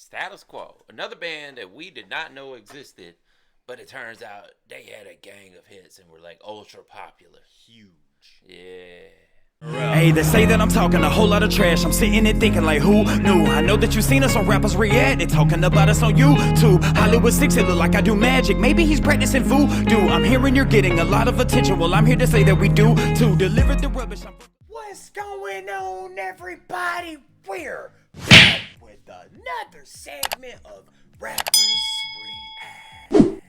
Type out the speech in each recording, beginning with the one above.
Status Quo, another band that we did not know existed, but it turns out they had a gang of hits and were like ultra popular. Huge. Yeah. Hey, they say that I'm talking a whole lot of trash. I'm sitting and thinking like, who knew? I know that you seen us on rappers react. They talking about us on YouTube. Hollywood 6, it look like I do magic. Maybe he's practicing voodoo. I'm hearing you're getting a lot of attention. Well, I'm here to say that we do to deliver the rubbish. What's going on, everybody? We're back with another segment of Rappers React.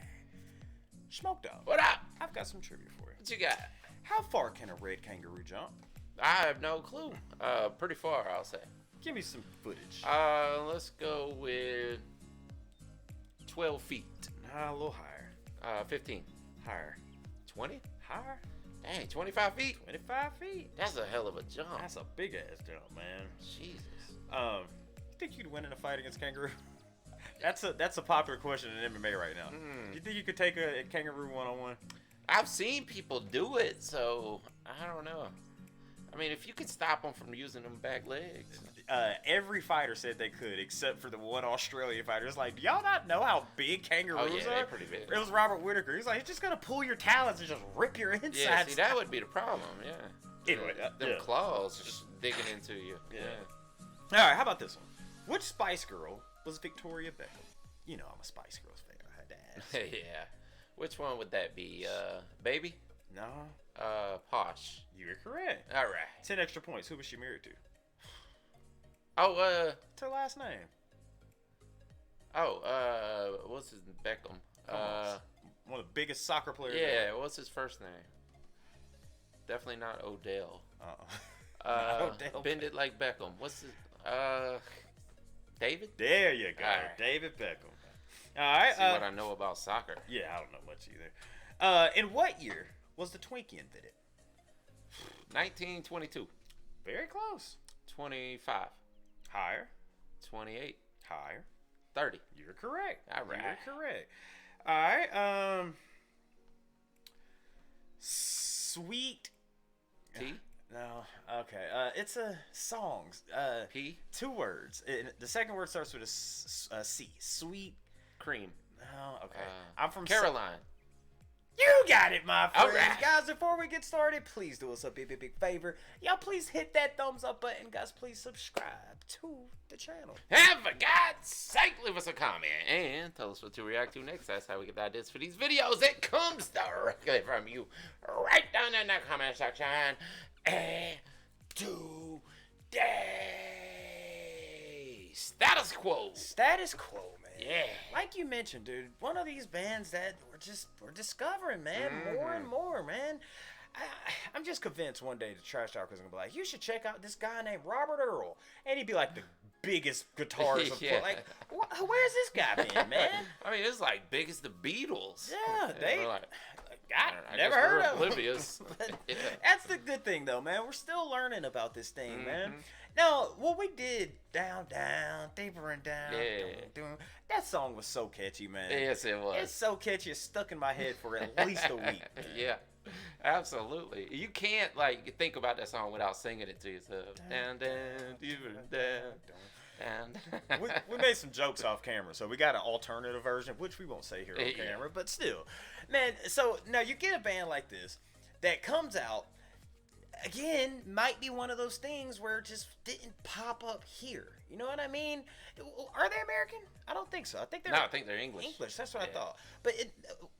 Smoke Dog, What up? I've got some trivia for you. What you got? How far can a red kangaroo jump? I have no clue. Pretty far, I'll say. Give me some footage. Let's go with 12 feet. A little higher. 15. Higher. 20? Higher. Dang, 25 feet? 25 feet. That's a hell of a jump. That's a big ass jump, man. Jesus. You think you could win in a fight against kangaroo? That's a popular question in MMA right now. Do you think you could take a kangaroo one-on-one? I've seen people do it, so I don't know. I mean, if you could stop them from using them back legs. Every fighter said they could, except for the one Australian fighter. It's like, do y'all not know how big kangaroos Oh, yeah, are? they're pretty big. It was Robert Whitaker. He's like, he's just gonna pull your talons and just rip your insides. Yeah, see, that would be the problem, yeah. Anyway, them yeah. claws just digging into you. Yeah. Yeah. All right, how about this one? Which Spice Girl was Victoria Beckham? You know I'm a Spice Girls fan. I had to ask. Yeah. Which one would that be? Baby? No, Posh. you're correct. All right. 10 extra points. Who was she married to? Oh, What's her last name? what's his Beckham? One of the biggest soccer players. Yeah, what's his first name? Definitely not Odell. Not Odell Bend it like Beckham. What's his? David? There you go, All right. David Beckham. All right. See what I know about soccer. Yeah, I don't know much either. In what year was the Twinkie invented? 1922. Very close. 25. Higher. 28. Higher. 30. You're correct. All right. You're correct. All right. Sweet. T? No. Okay. It's a songs. P? 2 words. The second word starts with a C. Sweet. Cream. No. Okay. I'm from Caroline. You got it, my All friends. right. Guys, before we get started, please do us a big favor. Y'all please hit that thumbs up button. Guys, please subscribe to the channel. And for God's sake, leave us a comment and tell us what to react to next. That's how we get the ideas for these videos. It comes directly from you right down in the comment section. And today, Status Quo. Status Quo, man. Yeah. Like you mentioned, dude, one of these bands that we're discovering, man, more and more, man. I'm just convinced one day the trash talkers are gonna be like, you should check out this guy named Robert Earl, and he'd be like the biggest guitarist of Yeah. like, where's this guy been, man? I mean, it's like big as the Beatles. Yeah, And they. we're like, I I never guess heard we're of him. oblivious. Yeah. That's the good thing, though, man. We're still learning about this thing, man. Mm-hmm. Now, what we did, down, deeper and down, Yeah. that song was so catchy, man. Yes, it was. It's so catchy, it's stuck in my head for at least a week. Man. Yeah, absolutely. You can't like think about that song without singing it to yourself. Down, deeper, down. We made some jokes off camera, so we got an alternative version, which we won't say here on Yeah. camera, but still. Man, so now you get a band like this that comes out, again, might be one of those things where it just didn't pop up here. You know what I mean? Are they American? I don't think so. I think they're No, I think they're English. English, that's what I Yeah. thought. But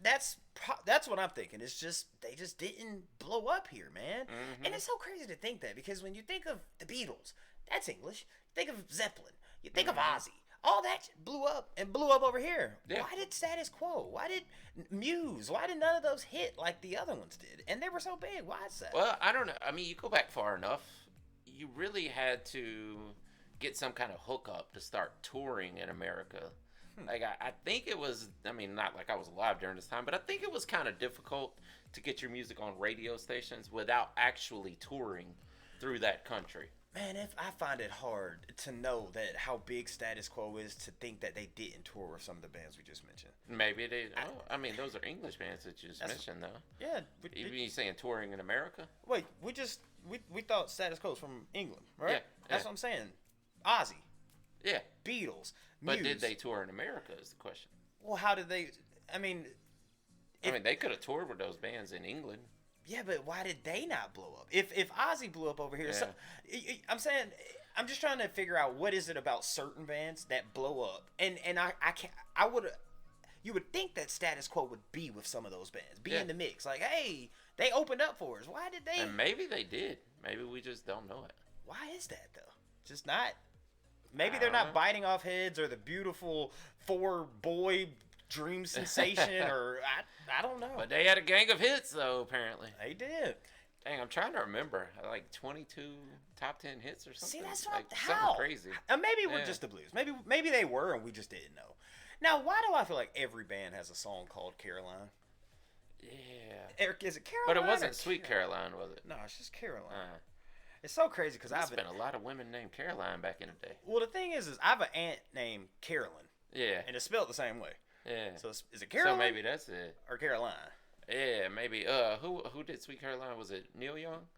that's what I'm thinking. It's just they just didn't blow up here, man. And it's so crazy to think that, because when you think of the Beatles, that's English. Think of Zeppelin. You think of Ozzy. All that blew up over here. Yeah. Why did Status Quo? Why did Muse? Why did none of those hit like the other ones did? And they were so big. Why is that? Well, I don't know. I mean, you go back far enough, you really had to get some kind of hookup to start touring in America. Like, I think it was, I mean, not like I was alive during this time, but I think it was kind of difficult to get your music on radio stations without actually touring through that country. Man, if I find it hard to know that how big Status Quo is, to think that they didn't tour with some of the bands we just mentioned. Maybe they. I mean, those are English bands that you just mentioned, though. Yeah. You saying touring in America? Wait, we thought Status Quo was from England, right? Yeah, That's yeah. what I'm saying. Ozzy, Yeah. Beatles. But did they tour in America is the question. Well, how did they? I mean, they could have toured with those bands in England. Yeah, but why did they not blow up? If Ozzy blew up over here, so I'm saying I'm just trying to figure out what is it about certain bands that blow up, and I can't. You would think that Status Quo would be with some of those bands, be in the mix. Like, hey, they opened up for us. Why did they? And maybe they did. Maybe we just don't know it. Why is that though? Just not. Maybe they're not biting off heads, or the beautiful 4-boy dream sensation, or I don't know. But they had a gang of hits though. Apparently they did. Dang, I'm trying to remember. Like 22 top 10 hits or something. See, that's like how something crazy. Maybe we're just the blues. Maybe they were and we just didn't know. Now, why do I feel like every band has a song called Caroline? Yeah. Eric, is it Caroline? But it wasn't Sweet Caroline, was it? No, it's just Caroline. It's so crazy because I've been a lot of women named Caroline back in the day. Well, the thing is I have an aunt named Carolyn. Yeah. And it's spelled the same way. Yeah. So is it Caroline? So maybe that's it. Or Caroline? Yeah, maybe. Who did Sweet Caroline? Was it Neil Young?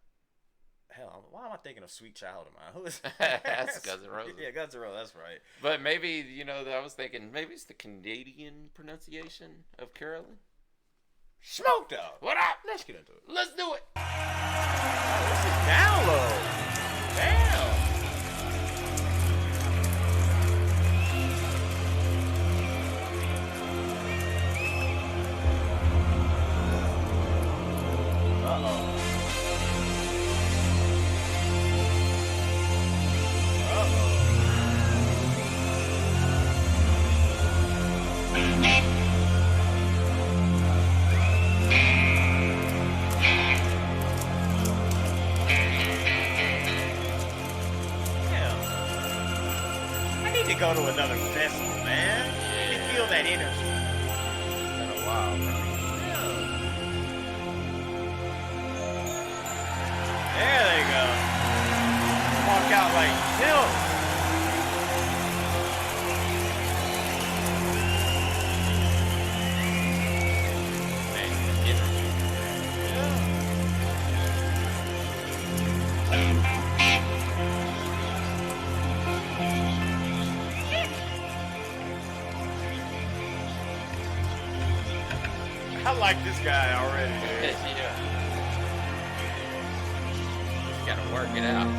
Hell, why am I thinking of Sweet Child of Mine? Who is That's Guns N' Roses. Yeah, Guns N' Roses, that's right. But maybe, I was thinking, maybe it's the Canadian pronunciation of Carolyn. Smoke Dog. What up? Let's get into it. Let's do it. Oh, this is download. Damn. Go to another festival, man. You can feel that energy. It's been a while, man. There they go. Walk out like milk. I like this guy already, dude. Yeah. Just gotta work it out.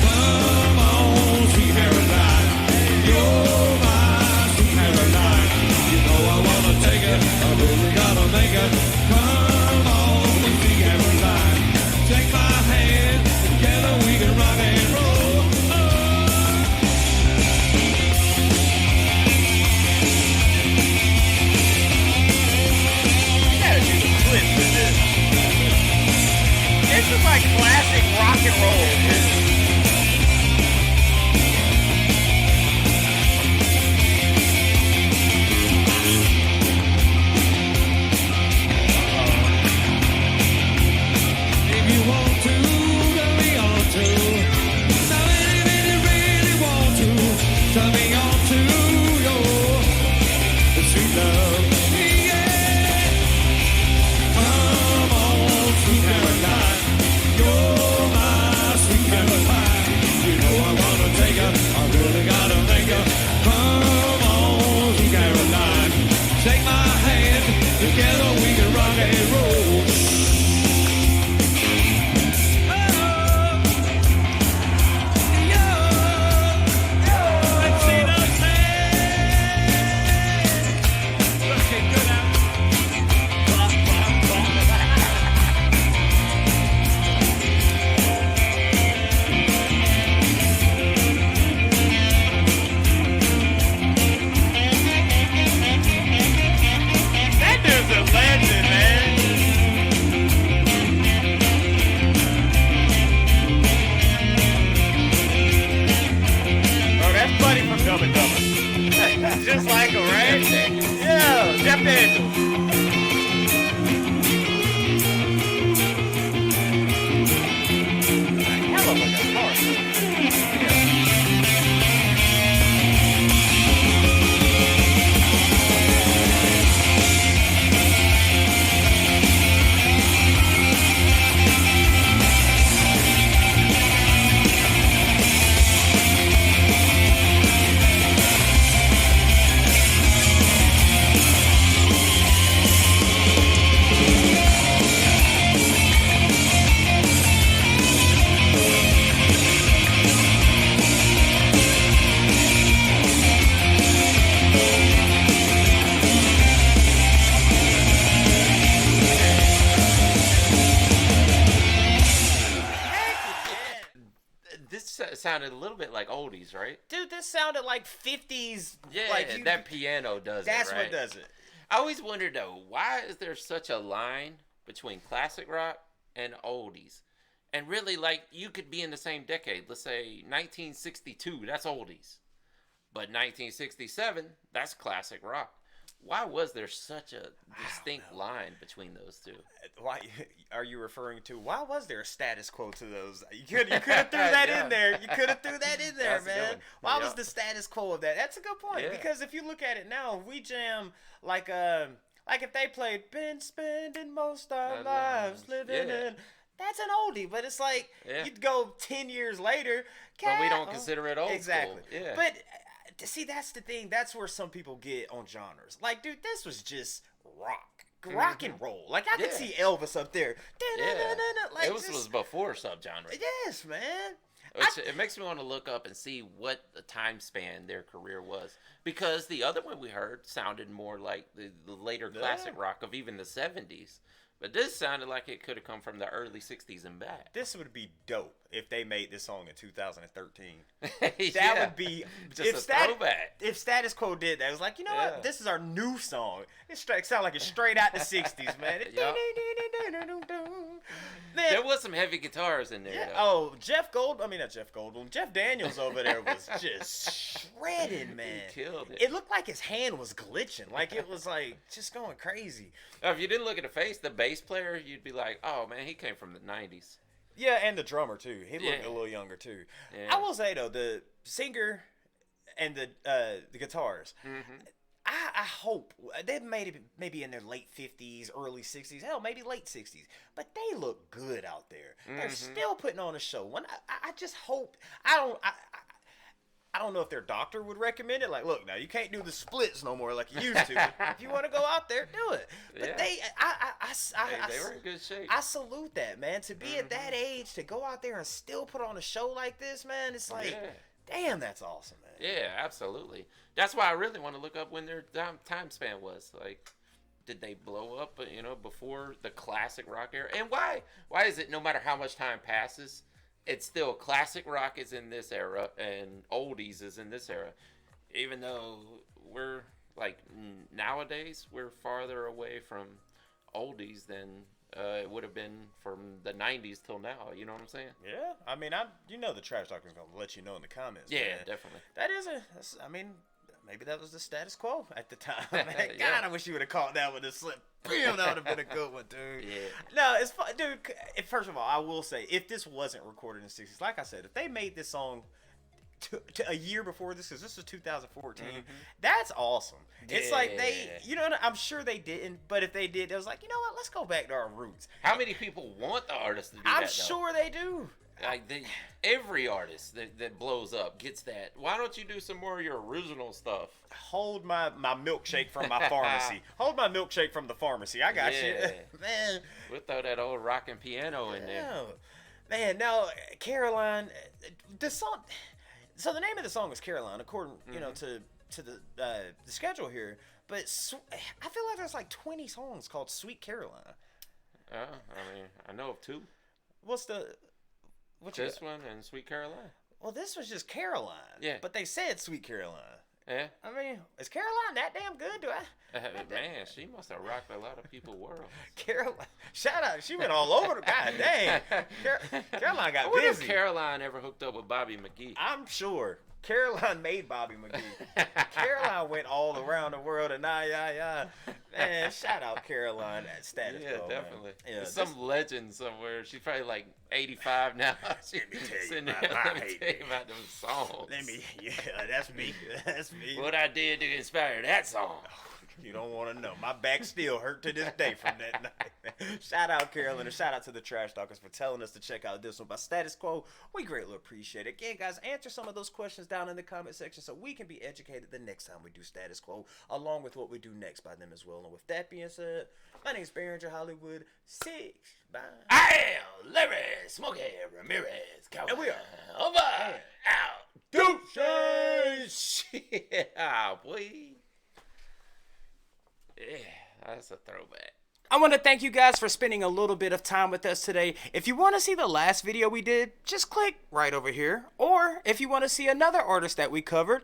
Come on, sweet Caroline, you're Just like him, right? Yeah, Jeff Daniels. Hell of a guitar. Sounded a little bit like oldies, right? Dude, this sounded like 50s. Yeah, like that piano does it, right? That's what does it. I always wondered, though, why is there such a line between classic rock and oldies? And really, like, you could be in the same decade. Let's say 1962, that's oldies. But 1967, that's classic rock. Why was there such a distinct line between those two? Why are you referring to? Why was there a status quo to those? You could have threw that in there. You could have threw that in there, That's man. good. Why was the status quo of that? That's a good point. Yeah. Because if you look at it now, we jam like if they played "Been Spending Most Our Lives Living in." That's an oldie, but it's like you'd go 10 years later. But we don't consider it old exactly. school. Yeah. But see, that's the thing. That's where some people get on genres. Like, dude, this was just rock and roll. Like, I could see Elvis up there. Like, Elvis was before subgenre. Yes, man. It makes me want to look up and see what the time span their career was. Because the other one we heard sounded more like the later classic rock of even the 70s. But this sounded like it could have come from the early 60s and back. This would be dope if they made this song in 2013. That That would be just a throwback. If Status Quo did that, it was like, you know what? This is our new song. It sounds like it's straight out the 60s, man. Man, There was some heavy guitars in there. yeah. Though. Oh, Jeff Daniels over there was just shredding, man. He killed it. It looked like his hand was glitching. Like, it was like just going crazy. Now, if you didn't look at the face, the bass player, you'd be like, oh man, he came from the 90s. Yeah, and the drummer too. He looked a little younger too. Yeah. I will say though, the singer and the guitars. Mm-hmm. I hope they made it maybe in their late 50s, early 60s, hell, maybe late 60s. But they look good out there. They're still putting on a show. When I just hope I don't know if their doctor would recommend it. Like, look, now you can't do the splits no more like you used to. If you want to go out there, do it. But Yeah. they were in good shape. I salute that, man. To be at that age, to go out there and still put on a show like this, man, it's like, damn, that's awesome, man. Yeah, absolutely. That's why I really want to look up when their time span was. Like, did they blow up, before the classic rock era? And why is it no matter how much time passes, it's still classic rock is in this era and oldies is in this era? Even though we're, like, nowadays, we're farther away from oldies than it would have been from the 90s till now. You know what I'm saying? Yeah. I mean, the trash talk is going to let you know in the comments. Yeah, man. definitely. Maybe that was the status quo at the time. Man, God, Yeah. I wish you would have caught that with a slip. Bam, that would have been a good one, dude. Yeah. No, it's fun, dude. First of all, I will say, if this wasn't recorded in the 60s, like I said, if they made this song to a year before this, because this was 2014, that's awesome. It's like I'm sure they didn't, but if they did, they was like, you know what, let's go back to our roots. How many people want the artist to do that, I'm though? sure they do. Like every artist that blows up gets that. Why don't you do some more of your original stuff? Hold my milkshake from my pharmacy. Hold my milkshake from the pharmacy. I got you. Man. We'll throw that old rockin' piano in there. Man, now, Caroline, the song, so the name of the song is Caroline, according, to the schedule here, but I feel like there's like 20 songs called Sweet Caroline. I know of two. What's this one and Sweet Caroline. Well, this was just Caroline. Yeah. But they said Sweet Caroline. Yeah. I mean, is Caroline that damn good? Man, she must have rocked a lot of people's world. Caroline, shout out. She went all over the God dang. Caroline got I wonder busy. if Caroline ever hooked up with Bobby McGee. I'm sure. Caroline made Bobby McGee. Caroline went yeah. Man, shout out Caroline at Status Quo. Yeah, definitely. Yeah, There's some legend somewhere. She's probably like 85 now. Let me tell you about them songs. Yeah, that's me. That's me. What I did to inspire that song. You don't want to know. My back still hurt to this day from that night. Shout out Carolyn, and shout out to the Trash Talkers for telling us to check out this one by Status Quo. We greatly appreciate it. Again, guys, answer some of those questions down in the comment section so we can be educated the next time we do Status Quo, along with what we do next by them as well. And with that being said, my name is Barringer Hollywood. 6. Bye. I am Larry Smokey Ramirez. And we are over, out, deuces. Yeah, boy. Yeah, that's a throwback. I want to thank you guys for spending a little bit of time with us today. If you want to see the last video we did, just click right over here. Or if you want to see another artist that we covered,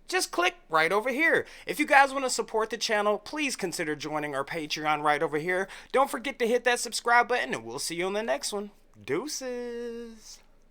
just click right over here. If you guys want to support the channel, please consider joining our Patreon right over here. Don't forget to hit that subscribe button, and we'll see you on the next one. Deuces.